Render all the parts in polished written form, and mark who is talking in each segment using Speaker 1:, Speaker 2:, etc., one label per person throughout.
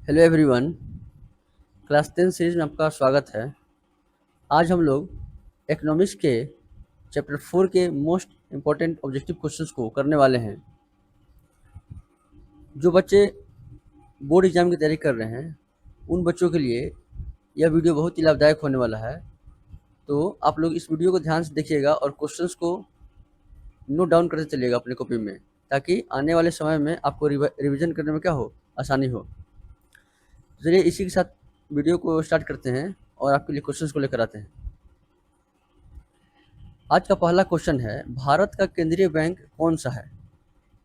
Speaker 1: Hello everyone. Class 10 series में आपका स्वागत है। आज हम लोग इकोनॉमिक्स के चैप्टर 4 के मोस्ट इम्पोर्टेंट ऑब्जेक्टिव क्वेश्चंस को करने वाले हैं। जो बच्चे बोर्ड एग्जाम की तैयारी कर रहे हैं उन बच्चों के लिए यह वीडियो बहुत ही लाभदायक होने वाला है। तो आप लोग इस वीडियो को ध्यान से देखिएगा और क्वेश्चंस को नोट डाउन करते चलिएगा अपने कॉपी में, ताकि आने वाले समय में आपको रिविजन करने में क्या हो, आसानी हो। चलिए इसी के साथ वीडियो को स्टार्ट करते हैं और आपके लिए क्वेश्चंस को लेकर आते हैं। आज का पहला क्वेश्चन है, भारत का केंद्रीय बैंक कौन सा है?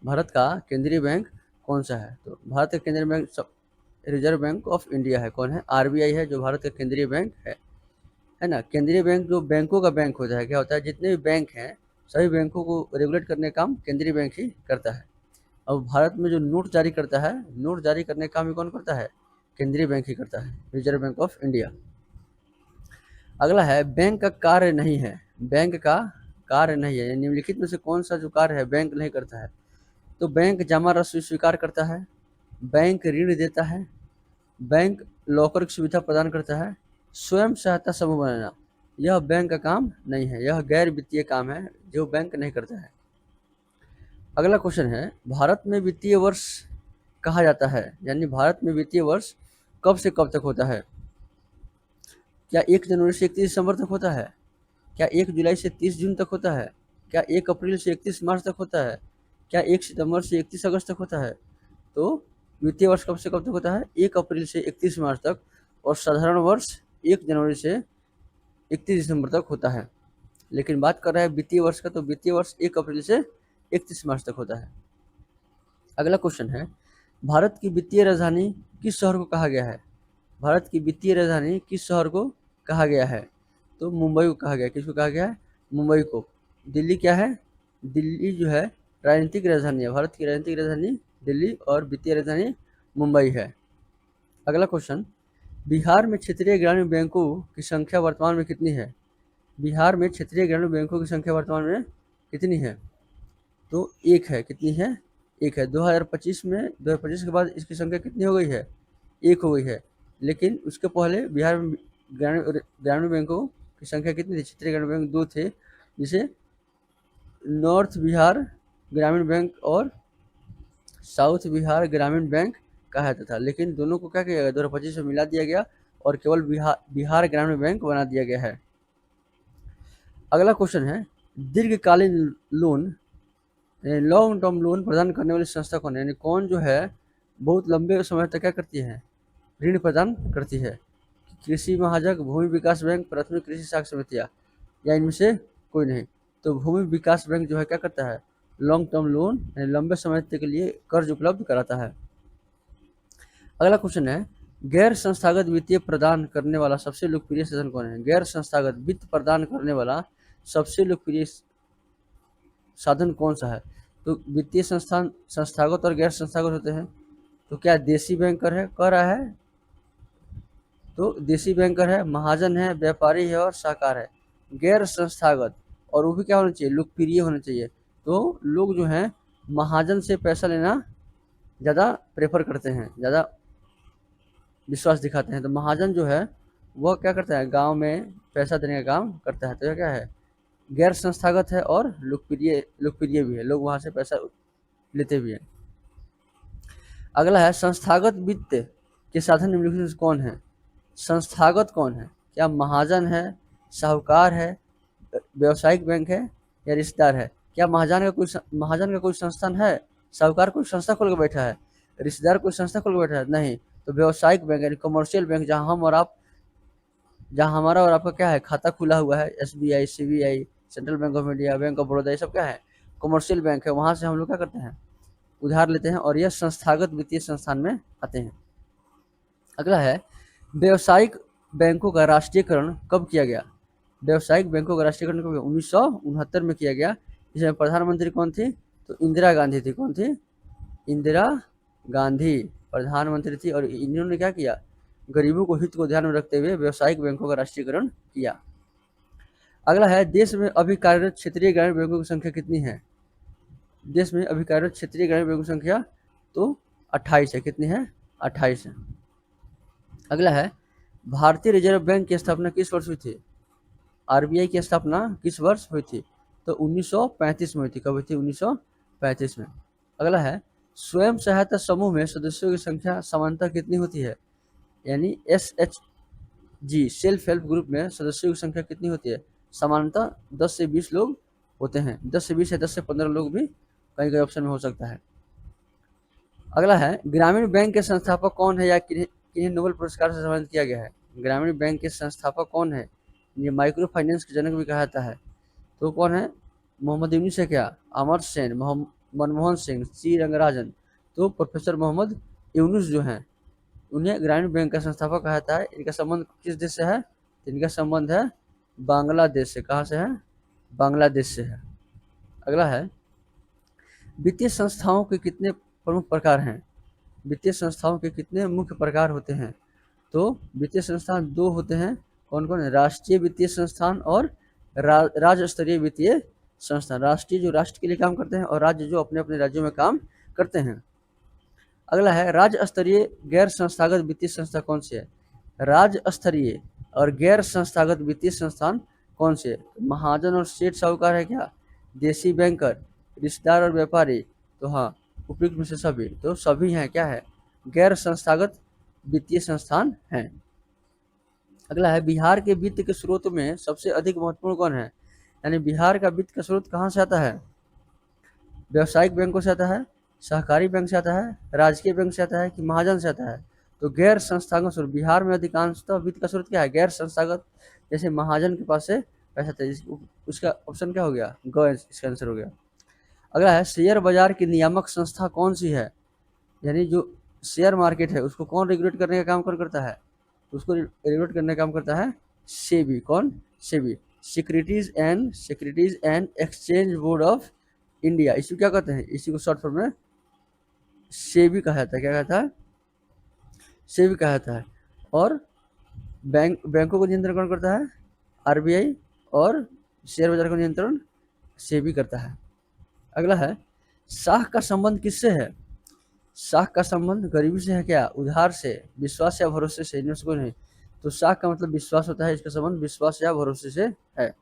Speaker 1: भारत का केंद्रीय बैंक कौन सा है? तो भारत का केंद्रीय bank reserve Bank of India है। कौन है? आरबीआई है जो भारत का केंद्रीय बैंक है ना। केंद्रीय बैंक जो बैंकों का बैंक होता है, क्या होता है, जितने भी बैंक हैं सभी बैंकों को रेगुलेट करने का काम केंद्रीय बैंक ही करता है। अब भारत में जो नोट जारी करता है, नोट जारी करने का काम ही कौन करता है? केंद्रीय बैंक ही करता है, रिजर्व बैंक ऑफ इंडिया। अगला है, बैंक का कार्य नहीं है। बैंक का कार्य नहीं है, निम्नलिखित में से कौन सा जो कार्य है बैंक नहीं करता है? तो बैंक जमा राशि स्वीकार करता है, बैंक ऋण देता है, बैंक लॉकर की सुविधा प्रदान करता है, स्वयं सहायता समूह बनाना, यह बैंक का काम नहीं है, यह गैर वित्तीय काम है जो बैंक नहीं करता है। अगला क्वेश्चन है, भारत में वित्तीय वर्ष कहा जाता है, यानी भारत में वित्तीय वर्ष कब से कब तक होता है? क्या 1 जनवरी से 31 दिसंबर तक होता है? क्या 1 जुलाई से 30 जून तक होता है? क्या 1 अप्रैल से 31 मार्च तक होता है? क्या 1 सितंबर से 31 अगस्त तक होता है? तो वित्तीय वर्ष कब से कब तक होता है? 1 अप्रैल से 31 मार्च तक, और साधारण वर्ष 1 जनवरी से 31 दिसंबर तक होता है। लेकिन बात कर रहा है वित्तीय वर्ष का, तो वित्तीय वर्ष 1 अप्रैल से 31 मार्च तक होता है। अगला क्वेश्चन है, भारत की वित्तीय राजधानी किस शहर को कहा गया है? भारत की वित्तीय राजधानी किस शहर को कहा गया है? तो मुंबई को कहा गया। किसको कहा गया है? मुंबई को। दिल्ली क्या है? दिल्ली जो है राजनीतिक राजधानी है। भारत की राजनीतिक राजधानी दिल्ली और वित्तीय राजधानी मुंबई है। अगला क्वेश्चन, बिहार में क्षेत्रीय ग्रामीण बैंकों की संख्या वर्तमान में कितनी है? बिहार में क्षेत्रीय ग्रामीण बैंकों की संख्या वर्तमान में कितनी है? तो एक है। कितनी है? एक है। 2025 में 2025 के बाद इसकी संख्या कितनी हो गई है? एक हो गई है। लेकिन उसके पहले बिहार में ग्रामीण बैंकों की संख्या कितनी थी? क्षेत्रीय ग्रामीण बैंक 2 थे, जिसे नॉर्थ बिहार ग्रामीण बैंक और साउथ बिहार ग्रामीण बैंक कहा जाता था। लेकिन दोनों को क्या किया गया? 2025 में मिला दिया गया और केवल बिहार ग्रामीण बैंक बना दिया गया है। अगला क्वेश्चन है, दीर्घकालीन लोन लॉन्ग टर्म लोन प्रदान करने वाली संस्था कौन है? यानी कौन जो है बहुत लंबे समय तक क्या करती है? ऋण प्रदान करती है। कृषि महाजन, भूमि विकास बैंक, प्राथमिक कृषि साख समितियाँ, या इनमें से कोई नहीं? तो भूमि विकास बैंक जो है क्या करता है? लॉन्ग टर्म लोन यानी लंबे समय के लिए कर्ज उपलब्ध कराता है। अगला क्वेश्चन है, गैर संस्थागत वित्तीय प्रदान करने वाला सबसे लोकप्रिय साधन कौन है? गैर संस्थागत वित्त प्रदान करने वाला सबसे लोकप्रिय साधन कौन सा है? तो वित्तीय संस्थान संस्थागत और गैर संस्थागत होते हैं। तो क्या देसी बैंकर है, कह रहा है? तो देसी बैंकर है, महाजन है, व्यापारी है और साहूकार है। गैर संस्थागत, और वो भी क्या होना चाहिए? लोकप्रिय होना चाहिए। तो लोग जो हैं महाजन से पैसा लेना ज़्यादा प्रेफर करते हैं, ज़्यादा विश्वास दिखाते हैं। तो महाजन जो है वह क्या करता है? गांव में पैसा देने का काम करता है। तो यह क्या है? गैर संस्थागत है और लोकप्रिय भी है, लोग वहाँ से पैसा लेते भी हैं। अगला है, संस्थागत वित्त के साधन निम्नलिखित में से कौन है? संस्थागत कौन है? क्या महाजन है, साहूकार है, व्यावसायिक बैंक है, या रिश्तेदार है? क्या महाजन का कोई संस्थान है? साहूकार कोई संस्था खोल के बैठा है? रिश्तेदार कोई संस्था खोल के बैठा है? नहीं। तो व्यावसायिक बैंक यानी कमर्शियल बैंक, जहाँ हमारा और आपका क्या है, खाता खुला हुआ है, SBI, CBI, central bank of India, bank of Baroda, ये सब क्या है? कमर्शियल बैंक है। वहाँ से हम लोग क्या करते हैं? उधार लेते हैं, और यह संस्थागत वित्तीय संस्थान में आते हैं। अगला है, व्यावसायिक बैंकों का राष्ट्रीयकरण कब किया गया? व्यावसायिक बैंकों का राष्ट्रीयकरण कब किया? 1969 में किया गया। इसमें प्रधानमंत्री कौन थी? तो इंदिरा गांधी थी। कौन थी? इंदिरा गांधी प्रधानमंत्री थी, और इन्होंने क्या किया? गरीबों को हित को ध्यान में रखते हुए व्यावसायिक बैंकों का राष्ट्रीयकरण किया। अगला है, देश में अभी कार्यरत क्षेत्रीय ग्रामीण बैंकों की संख्या कितनी है? देश में अभी कार्यरत क्षेत्रीय ग्रामीण बैंकों की संख्या तो 28 है। कितनी है? 28 है। अगला है, भारतीय रिजर्व बैंक की स्थापना किस वर्ष हुई थी? आरबीआई की स्थापना किस वर्ष हुई थी? तो 1935 में हुई थी। कब हुई थी? 1935 में। अगला है, स्वयं सहायता समूह में सदस्यों की संख्या सामान्यतः कितनी होती है? यानी SHG सेल्फ हेल्प ग्रुप में सदस्यों की संख्या कितनी होती है? सामान्यतः 10 से 20 लोग होते हैं। 10 से 20 या 10 से 15 लोग भी कहीं कहीं ऑप्शन में हो सकता है। अगला है, ग्रामीण बैंक के संस्थापक कौन है या किन्हें किन्हें नोबेल पुरस्कार से सम्मानित किया गया है? ग्रामीण बैंक के संस्थापक कौन है? ये माइक्रो फाइनेंस के जनक भी कहा जाता है। तो कौन है? मोहम्मद यूनुस है क्या? अमर सेन, मनमोहन सिंह, सी रंगराजन। तो प्रोफेसर मोहम्मद यूनुस जो हैं, उन्हें ग्रामीण बैंक का संस्थापक कहा जाता है। इनका संबंध किस देश से है? इनका संबंध है बांग्लादेश से। कहाँ से है? बांग्लादेश से है। अगला है, वित्तीय संस्थाओं के कितने प्रमुख प्रकार हैं? वित्तीय संस्थाओं के कितने मुख्य प्रकार होते हैं? तो वित्तीय संस्थान दो होते हैं। कौन कौन है? राष्ट्रीय वित्तीय संस्थान और राज्य स्तरीय वित्तीय संस्थान। राष्ट्रीय जो राष्ट्र के लिए काम करते हैं और राज्य जो अपने अपने राज्यों में काम करते हैं। अगला है, राज्य स्तरीय गैर संस्थागत वित्तीय संस्था कौन सी है? राज्य स्तरीय और गैर संस्थागत वित्तीय संस्थान कौन से? महाजन और सेठ साहूकार है क्या? देसी बैंकर, रिश्तेदार और व्यापारी। तो हाँ, उपयुक्त में से सभी। तो सभी हैं, क्या है? गैर संस्थागत वित्तीय संस्थान हैं। अगला है, बिहार के वित्त के स्रोत में सबसे अधिक महत्वपूर्ण कौन है? यानी बिहार का वित्त का स्रोत कहाँ से आता है? व्यावसायिक बैंकों से आता है, सहकारी बैंक से आता है, राजकीय बैंक से आता है कि महाजन से आता है? तो गैर संस्थागत स्रोत। बिहार में अधिकांशतः वित्त का स्रोत क्या है? गैर संस्थागत। जैसे महाजन के पास से पैसा था, उसका ऑप्शन क्या हो गया? ग इसका आंसर हो गया। अगला है, शेयर बाजार की नियामक संस्था कौन सी है? यानी जो शेयर मार्केट है उसको कौन रेगुलेट करने का काम कौन करता है? उसको रेगुलेट करने का काम करता है सेबी। कौन? SEBI, securities and Exchange Board of India. इसी को क्या कहते हैं? इसी को शॉर्ट फॉर्म में सेबी कहा जाता है। क्या कहता है? सेबी कहा जाता है। और बैंकों को नियंत्रण कौन करता है? आरबीआई। और शेयर बाजार का नियंत्रण सेबी करता है। अगला है, शाख का संबंध किससे है? शाख का संबंध गरीबी से है क्या? उधार से, विश्वास या भरोसे से? इनमें से कोई नहीं। तो शाख का मतलब विश्वास होता है, इसका संबंध विश्वास या भरोसे से है।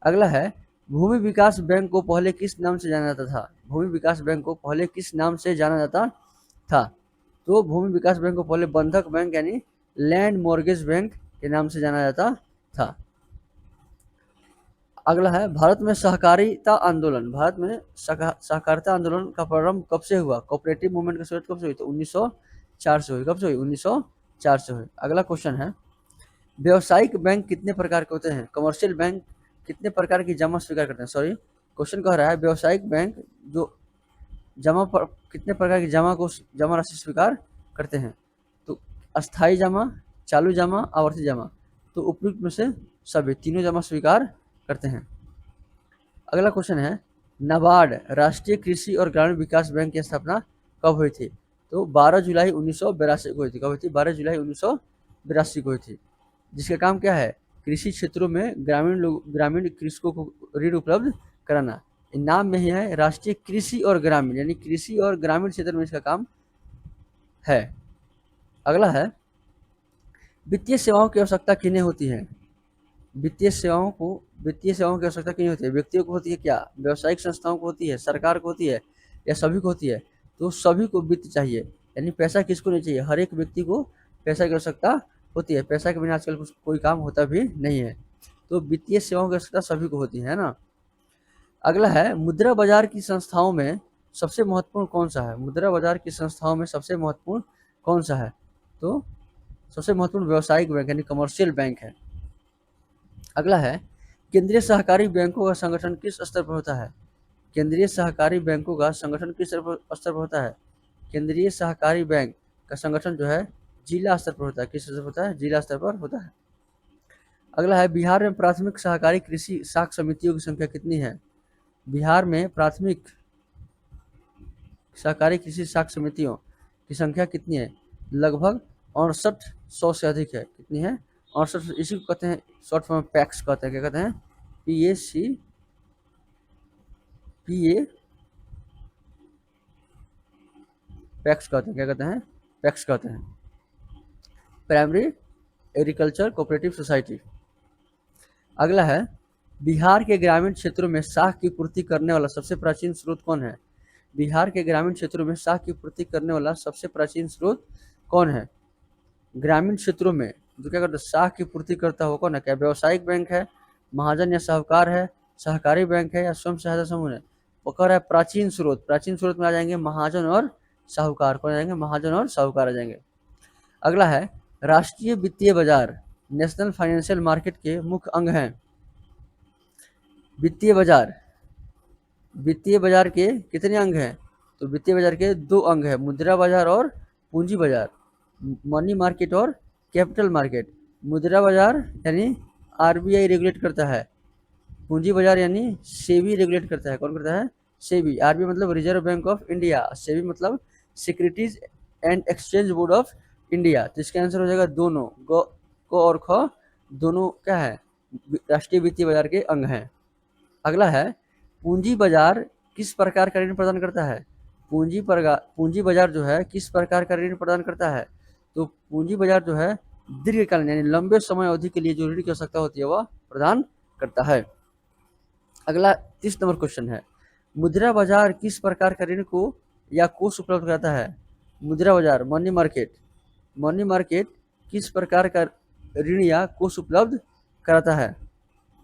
Speaker 1: अगला है, भूमि विकास बैंक को पहले किस नाम से जाना जाता था? भूमि विकास बैंक को पहले किस नाम से जाना जाता था? तो भूमि विकास बैंक को पहले बंधक बैंक यानी लैंड मॉर्गेज बैंक के नाम से जाना जाता था। अगला है, भारत में सहकारिता आंदोलन, भारत में सहकारिता आंदोलन का प्रारंभ कब से हुआ? कोऑपरेटिव मूवमेंट की शुरुआत कब से हुई? तो 1904 से हुई। कब से हुई? 1904 से हुई। अगला क्वेश्चन है, व्यावसायिक बैंक कितने प्रकार के होते हैं? कमर्शियल बैंक कितने प्रकार की जमा स्वीकार करते हैं? सॉरी, क्वेश्चन कह रहा है व्यावसायिक बैंक जो जमा पर कितने प्रकार की जमा राशि स्वीकार करते हैं? तो अस्थाई जमा, चालू जमा, आवर्ती जमा। तो उपयुक्त में से सभी, तीनों जमा स्वीकार करते हैं। अगला क्वेश्चन है, नाबार्ड राष्ट्रीय कृषि और ग्रामीण विकास बैंक की स्थापना कब हुई थी? तो 12 जुलाई 1982 को हुई थी। कब हुई थी? 12 जुलाई 1982 को हुई थी। जिसका काम क्या है? कृषि क्षेत्रों में ग्रामीण कृषकों को ऋण उपलब्ध कराना। नाम में ही है राष्ट्रीय कृषि और ग्रामीण, यानी कृषि और ग्रामीण क्षेत्र में इसका काम है। अगला है, वित्तीय सेवाओं की आवश्यकता किन्हें होती है? वित्तीय सेवाओं की आवश्यकता किन्हें होती है? व्यक्तियों को होती है क्या? व्यावसायिक संस्थाओं को होती है? सरकार को होती है? या सभी को होती है? तो सभी को वित्त चाहिए। यानी पैसा किसको नहीं चाहिए? हर एक व्यक्ति को पैसा की आवश्यकता होती है। पैसा के बिना आजकल कोई काम होता भी नहीं है। तो वित्तीय सेवाओं की आवश्यकता सभी को होती है ना। अगला है, मुद्रा बाजार की संस्थाओं में सबसे महत्वपूर्ण कौन सा है? मुद्रा बाजार की संस्थाओं में सबसे महत्वपूर्ण कौन सा है? तो सबसे महत्वपूर्ण व्यावसायिक बैंक यानी कमर्शियल बैंक है। अगला है, केंद्रीय सहकारी बैंकों का संगठन किस स्तर पर होता है? केंद्रीय सहकारी बैंकों का संगठन किस स्तर पर होता है? केंद्रीय सहकारी बैंक का संगठन जो है जिला स्तर पर होता है। किस स्तर पर होता है? जिला स्तर पर होता है। अगला है, बिहार में प्राथमिक सहकारी कृषि साख समितियों की संख्या कितनी है? बिहार में प्राथमिक सहकारी कृषि साख समितियों की संख्या कितनी है? लगभग 6800 से अधिक है। कितनी है? 68। इसी को कहते हैं शॉर्ट फॉर्म में पैक्स कहते हैं। क्या कहते हैं? PA पैक्स कहते हैं। क्या कहते हैं? पैक्स कहते हैं। Primary agriculture cooperative society. अगला है, बिहार के ग्रामीण क्षेत्रों में साख की पूर्ति करने वाला सबसे प्राचीन स्रोत कौन है? बिहार के ग्रामीण क्षेत्रों में साख की पूर्ति करने वाला सबसे प्राचीन स्रोत कौन है? ग्रामीण क्षेत्रों में जो क्या करता है, साख की पूर्ति करता हो कौन है? क्या व्यावसायिक बैंक है, महाजन या साहूकार है, सहकारी बैंक है, या स्वयं सहायता समूह है? पकड़ है प्राचीन स्रोत। प्राचीन स्रोत में आ जाएंगे महाजन और साहूकार। कौन आ जाएंगे? महाजन और साहूकार आ जाएंगे। अगला है, राष्ट्रीय वित्तीय बाजार नेशनल फाइनेंशियल मार्केट के मुख्य अंग हैं। वित्तीय बाजार, वित्तीय बाजार के कितने अंग हैं? तो वित्तीय बाजार के 2 अंग हैं, मुद्रा बाजार और पूंजी बाजार। मनी मार्केट और कैपिटल मार्केट। मुद्रा बाजार यानी आरबीआई रेगुलेट करता है, पूंजी बाजार यानी सेबी रेगुलेट करता है। कौन करता है? सेबी। आरबीआई मतलब Reserve Bank of India, SEBI मतलब Securities and Exchange Board of India. तो इसका आंसर हो जाएगा दोनों, को और ख दोनों क्या है? राष्ट्रीय वित्तीय बाजार के अंग हैं। अगला है, पूंजी बाजार किस प्रकार का ऋण प्रदान करता है? पूंजी बाजार जो है किस प्रकार का ऋण प्रदान करता है? तो पूंजी बाजार जो है दीर्घकालीन यानी लंबे समय अवधि के लिए जो ऋण की आवश्यकता होती है वह प्रदान करता है। अगला 30 नंबर क्वेश्चन है, मुद्रा बाजार किस प्रकार का ऋण को या कोष उपलब्ध कराता है? मुद्रा बाजार मनी मार्केट, मनी मार्केट किस प्रकार का ऋण या कोष उपलब्ध कराता है?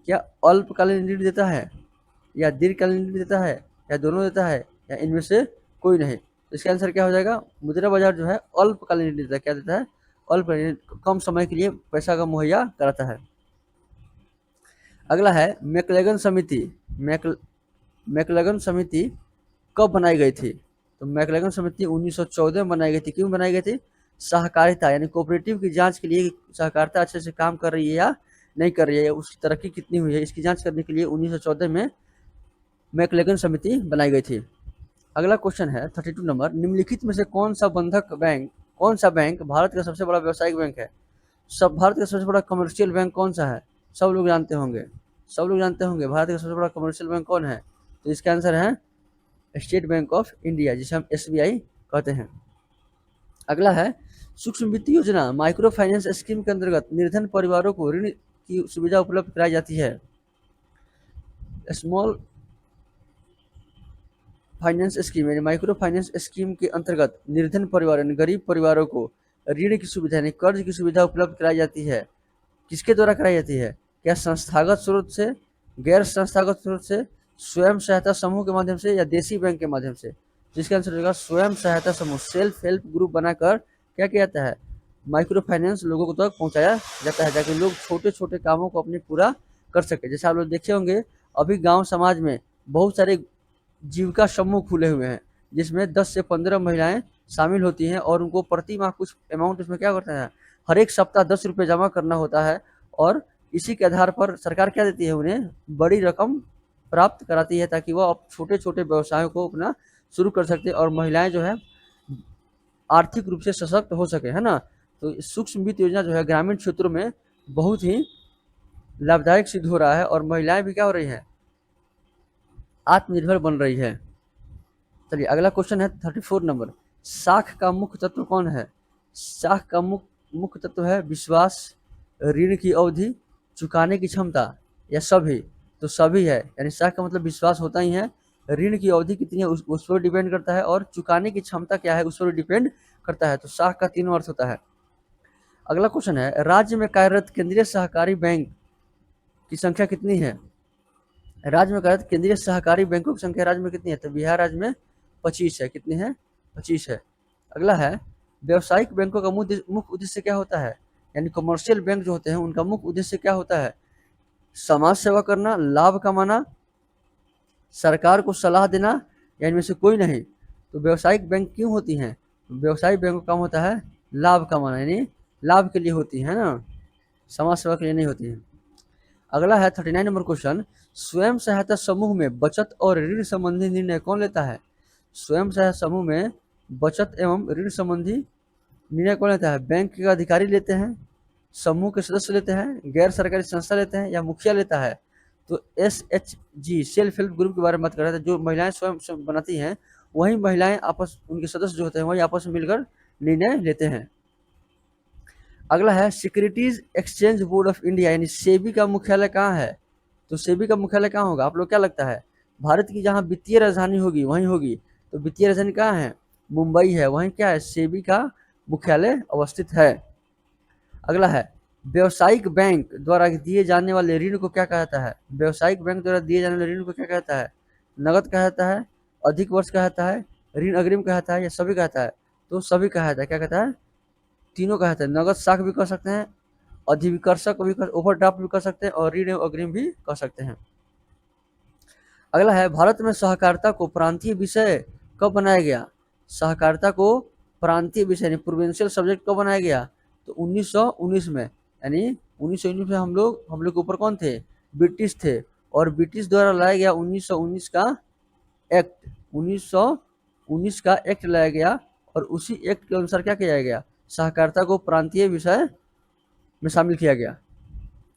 Speaker 1: क्या अल्पकालीन ऋण देता है, या दीर्घकालीन ऋण देता है, या दोनों देता है, या इनमें से कोई नहीं? तो इसका आंसर क्या हो जाएगा? मुद्रा बाजार जो है अल्पकालीन ऋण देता है। क्या देता है? अल्पकालीन, कम समय के लिए पैसा का मुहैया कराता है। अगला है, मैकलेगन समिति मैकलेगन समिति कब बनाई गई थी? तो मैकलेगन समिति 1914 में बनाई गई थी। क्यों बनाई गई थी? सहकारिता यानी कोऑपरेटिव की जांच के लिए, सहकारिता अच्छे से काम कर रही है या नहीं कर रही है, उसकी तरक्की कितनी हुई है, इसकी जांच करने के लिए 1914 में मैकलेगन समिति बनाई गई थी। अगला क्वेश्चन है 32 नंबर, निम्नलिखित में से कौन सा बैंक भारत का सबसे बड़ा व्यावसायिक बैंक है? भारत का सबसे बड़ा कमर्शियल बैंक कौन सा है? सब लोग जानते होंगे, भारत का सबसे बड़ा कमर्शियल बैंक कौन है? तो इसका आंसर है स्टेट बैंक ऑफ इंडिया, जिसे हम एसबीआई कहते हैं। अगला है, सूक्ष्म वित्त योजना माइक्रो फाइनेंस स्कीम के अंतर्गत निर्धन परिवारों को ऋण की सुविधा उपलब्ध कराई जाती है। स्मॉल फाइनेंस स्कीम यानी माइक्रो फाइनेंस स्कीम के अंतर्गत निर्धन परिवार यानी गरीब परिवारों को ऋण की सुविधा यानी कर्ज की सुविधा उपलब्ध कराई जाती है। किसके द्वारा कराई जाती है? क्या संस्थागत स्रोत से, गैर संस्थागत स्रोत से, स्वयं सहायता समूह के माध्यम से, या देसी बैंक के माध्यम से? जिसका आंसर होगा स्वयं सहायता समूह, सेल्फ हेल्प ग्रुप बनाकर क्या किया जाता है? माइक्रो फाइनेंस लोगों को तक पहुंचाया जाता है, ताकि लोग छोटे छोटे कामों को अपने पूरा कर सके। जैसे आप लोग देखे होंगे अभी गांव समाज में बहुत सारे जीविका समूह खुले हुए हैं, जिसमें 10 से 15 महिलाएं शामिल होती हैं, और उनको प्रति माह कुछ अमाउंट उसमें क्या करता है, हर एक सप्ताह 10 रुपये जमा करना होता है, और इसी के आधार पर सरकार क्या देती है, उन्हें बड़ी रकम प्राप्त कराती है, ताकि वह छोटे छोटे व्यवसायों को अपना शुरू कर सकते हैं, और महिलाएं जो है आर्थिक रूप से सशक्त हो सके, है ना। तो सूक्ष्म वित्त योजना जो है ग्रामीण क्षेत्रों में बहुत ही लाभदायक सिद्ध हो रहा है, और महिलाएं भी क्या हो रही है, आत्मनिर्भर बन रही है। चलिए अगला क्वेश्चन है 34 नंबर, साख का मुख्य तत्व कौन है? साख का मुख्य तत्व है विश्वास, ऋण की अवधि, चुकाने की क्षमता, या सभी? तो सभी है, यानी साख का मतलब विश्वास होता ही है, ऋण की अवधि कितनी है उस पर डिपेंड करता है, और चुकाने की क्षमता क्या है उस पर डिपेंड करता है। तो साख का तीनों अर्थ होता है। अगला क्वेश्चन है, राज्य में कार्यरत केंद्रीय सहकारी बैंक की संख्या कितनी है? राज्य में कार्यरत केंद्रीय सहकारी बैंकों की संख्या राज्य में कितनी है? तो बिहार राज्य में 25 है। कितनी है? 25 है। अगला है, व्यावसायिक बैंकों का मुख्य उद्देश्य क्या होता है? यानी कमर्शियल बैंक जो होते हैं उनका मुख्य उद्देश्य क्या होता है? समाज सेवा करना, लाभ कमाना, सरकार को सलाह देना, या इनमें से कोई नहीं? तो व्यावसायिक बैंक क्यों होती हैं? व्यावसायिक बैंक का काम होता है लाभ कमाना, यानी लाभ के लिए होती है ना, समाज सेवा के लिए नहीं होती है। अगला है 39 नंबर क्वेश्चन, स्वयं सहायता समूह में बचत और ऋण संबंधी निर्णय कौन लेता है? स्वयं सहायता समूह में बचत एवं ऋण संबंधी निर्णय कौन लेता है? बैंक के अधिकारी लेते हैं, समूह के सदस्य लेते हैं, गैर सरकारी संस्था लेते हैं, या मुखिया लेता है? तो SHG सेल्फ हेल्प ग्रुप के बारे में बात कर रहे थे, जो महिलाएं स्वयं बनाती हैं, वही महिलाएं आपस, उनके सदस्य जो होते हैं वही आपस में मिलकर निर्णय लेते हैं। अगला है securities exchange Board of India यानी सेबी का मुख्यालय कहाँ है? तो सेबी का मुख्यालय कहाँ होगा? आप लोग क्या लगता है? भारत की जहाँ वित्तीय राजधानी होगी वहीं होगी। तो वित्तीय राजधानी कहाँ है? मुंबई है। वहीं क्या है? सेबी का मुख्यालय अवस्थित है। अगला है व्यावसायिक बैंक द्वारा दिए जाने वाले ऋण को क्या कहता है? व्यावसायिक बैंक द्वारा दिए जाने वाले ऋण को क्या कहता है? नगद कहता है, अधिक वर्ष कहता है, ऋण अग्रिम कहता है या सभी कहता है? तो सभी कहता है। क्या कहता है? तीनों कहते हैं। नगद साख भी कह सकते हैं, अधिविकर्षक भी ओवरड्राफ्ट भी कर सकते हैं और ऋण अग्रिम भी कह सकते हैं। अगला है भारत में सहकारिता को प्रांतीय विषय कब बनाया गया? सहकारिता को प्रांतीय विषय प्रोविंशियल सब्जेक्ट कब बनाया गया? तो 1919 में। यानी 1919 में हम लोग के ऊपर कौन थे? ब्रिटिश थे। और ब्रिटिश द्वारा लाया गया 1919 का एक्ट, 1919 का एक्ट लाया गया और उसी एक्ट के अनुसार क्या किया गया? सहकारिता को प्रांतीय विषय में शामिल किया गया।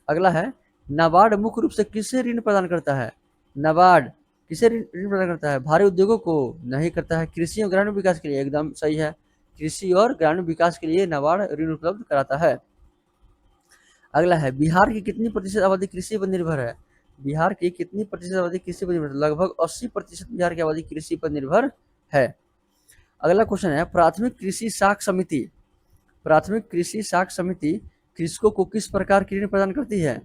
Speaker 1: अगला है नाबार्ड मुख्य रूप से किसे ऋण प्रदान करता है? नाबार्ड किसे ऋण प्रदान करता है? भारी उद्योगों को नहीं करता है, कृषि और ग्रामीण विकास के लिए। एकदम सही है, कृषि और ग्रामीण विकास के लिए नाबार्ड ऋण उपलब्ध कराता है। अगला है बिहार की कितनी प्रतिशत आबादी कृषि पर निर्भर है? बिहार की कितनी प्रतिशत आबादी कृषि पर निर्भर है? लगभग 80% बिहार की आबादी कृषि पर निर्भर है। अगला क्वेश्चन है प्राथमिक कृषि साख समिति। प्राथमिक कृषि साख समिति कृषकों को किस प्रकार की ऋण प्रदान करती है?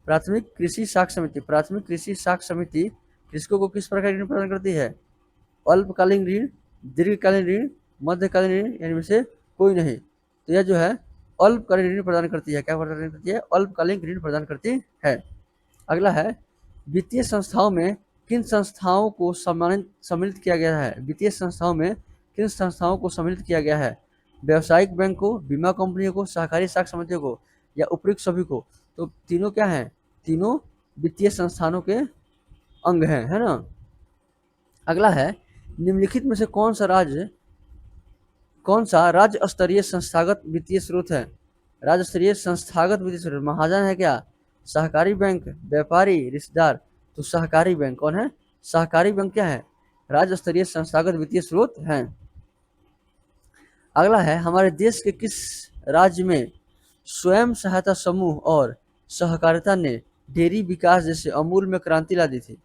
Speaker 1: प्राथमिक कृषि साख समिति, प्राथमिक कृषि साख समिति कृषकों को किस प्रकार ऋण प्रदान करती है? अल्पकालीन ऋण, दीर्घकालीन ऋण, मध्यकालीन ऋण, यानी में से कोई नहीं। तो यह जो है अल्पकालीन ऋण प्रदान करती है। क्या प्रदान करती है? अल्पकालीन ऋण प्रदान करती है। अगला है वित्तीय संस्थाओं में किन संस्थाओं को सम्मिलित किया गया है? वित्तीय संस्थाओं में किन संस्थाओं को सम्मिलित किया गया है? व्यावसायिक बैंक को, बीमा कंपनियों को, सहकारी साख समितियों को या उपयुक्त सभी को? तो तीनों क्या हैं? तीनों वित्तीय संस्थानों के अंग हैं, है ना। अगला है निम्नलिखित में से कौन सा राज्य स्तरीय संस्थागत वित्तीय स्रोत है? राज्य स्तरीय संस्थागत वित्तीय स्रोत महाजन है क्या? सहकारी बैंक, व्यापारी, रिश्तेदार? तो सहकारी बैंक कौन है? सहकारी बैंक क्या है? राज्य स्तरीय संस्थागत वित्तीय स्रोत है। अगला है हमारे देश के किस राज्य में स्वयं सहायता समूह और सहकारिता ने डेयरी विकास जैसे अमूल में क्रांति ला दी थी?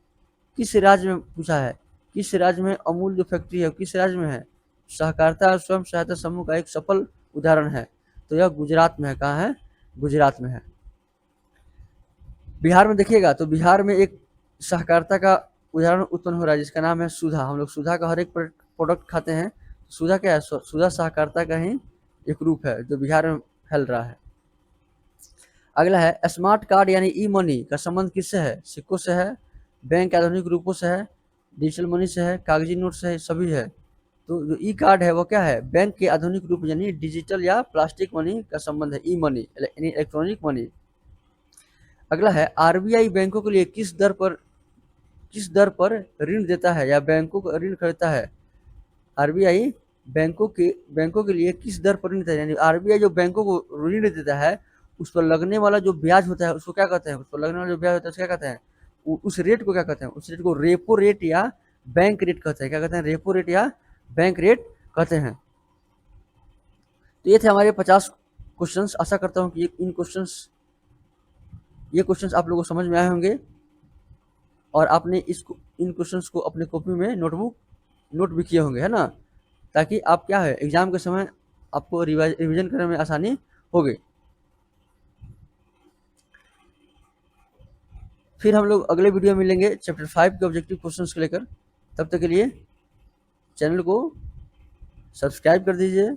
Speaker 1: किस राज्य में पूछा है? किस राज्य में अमूल जो फैक्ट्री है किस राज्य में है? सहकारिता और स्वयं सहायता समूह का एक सफल उदाहरण है। तो यह गुजरात में है। कहाँ है? गुजरात में है। बिहार में देखिएगा तो बिहार में एक सहकारिता का उदाहरण उत्पन्न हो रहा है जिसका नाम है सुधा। हम लोग सुधा का हर एक प्रोडक्ट खाते हैं। सुधा क्या है? सुधा सहकारिता का ही एक रूप है जो बिहार में फैल रहा है। अगला है स्मार्ट कार्ड यानी ई मनी का संबंध किससे है? सिक्कों से है, बैंक के आधुनिक रूपों से है, डिजिटल मनी से है, कागजी नोट से है, सभी है। तो जो ई कार्ड है वो क्या है? बैंक के आधुनिक रूप यानी डिजिटल या प्लास्टिक मनी का संबंध है, ई मनी यानी इलेक्ट्रॉनिक मनी। अगला है आरबीआई बैंकों के लिए किस दर पर ऋण देता है या बैंकों को ऋण खरीदता है? आरबीआई बैंकों के लिए किस दर पर ऋण देता है? यानी आरबीआई जो बैंकों को ऋण देता है उस पर लगने वाला जो ब्याज होता है उसको क्या कहते हैं? उस पर लगने वाला जो ब्याज होता है उसको क्या कहते हैं? उस रेट को क्या कहते हैं? उस रेट को रेपो रेट या बैंक रेट कहते हैं। क्या कहते हैं? रेपो रेट या बैंक रेट कहते हैं। तो ये थे हमारे 50 क्वेश्चंस। आशा करता हूँ कि ये क्वेश्चंस आप लोगों को समझ में आए होंगे और आपने इन क्वेश्चंस को अपने कॉपी में नोट भी किए होंगे, है ना, ताकि आप क्या है एग्जाम के समय आपको रिवीजन करने में आसानी होगी। फिर हम लोग अगले वीडियो में मिलेंगे चैप्टर 5 के ऑब्जेक्टिव क्वेश्चंस को लेकर। तब तक के लिए चैनल को सब्सक्राइब कर दीजिए,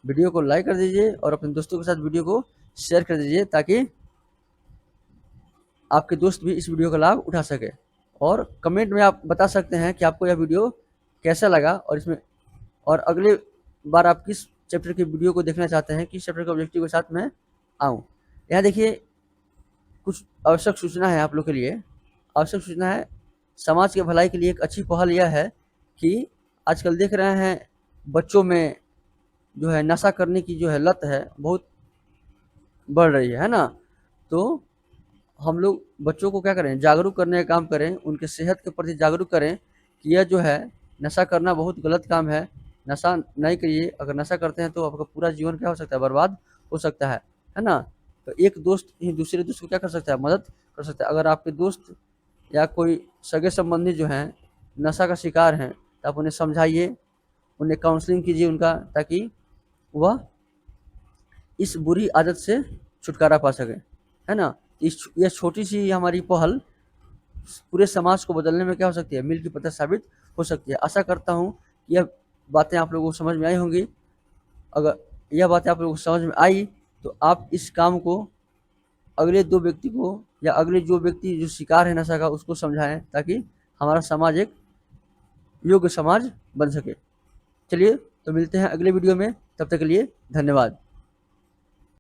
Speaker 1: वीडियो को लाइक कर दीजिए और अपने दोस्तों के साथ वीडियो को शेयर कर दीजिए ताकि आपके दोस्त भी इस वीडियो का लाभ उठा सके। और कमेंट में आप बता सकते हैं कि आपको यह वीडियो कैसा लगा और अगले बार आप किस चैप्टर के वीडियो को देखना चाहते हैं, किस चैप्टर के ऑब्जेक्टिव के साथ मैं आऊँ। यहाँ देखिए कुछ आवश्यक सूचना है आप लोग के लिए। आवश्यक सूचना है समाज के भलाई के लिए एक अच्छी पहल यह है कि आजकल देख रहे हैं बच्चों में जो है नशा करने की जो है लत है बहुत बढ़ रही है ना। तो हम लोग बच्चों को क्या करें? जागरूक करने का काम करें, उनके सेहत के प्रति जागरूक करें कि यह जो है नशा करना बहुत गलत काम है। नशा नहीं करिए। अगर नशा करते हैं तो आपका पूरा जीवन क्या हो सकता है? बर्बाद हो सकता है ना? तो एक दोस्त ही दूसरे दोस्त को क्या कर सकता है, मदद कर सकता है। अगर आपके दोस्त या कोई सगे-संबंधी जो हैं, नशा का शिकार हैं, तो आप उन्हें समझाइए, उन्हें काउंसलिंग कीजिए उनका, ताकि वह इस बुरी आदत से छुटकारा पा सकें, है ना? यह छोटी-सी हमारी पहल पूरे समाज को बदलने में क्या हो सकती है, मील की पत्थर साबित हो सकती है। आशा करता हूँ कि यह बातें आप लोगों को समझ में आई होंगी। अगर यह बातें आप लोगों को समझ में आई, तो आप इस काम को अगले 2 व्यक्ति को या अगले जो व्यक्ति जो शिकार है नशा का, उसको समझाएँ, ताकि हमारा समाज एक योग्य समाज बन सके। चलिए, तो मिलते हैं अगले वीडियो में, तब तक के लिए धन्यवाद।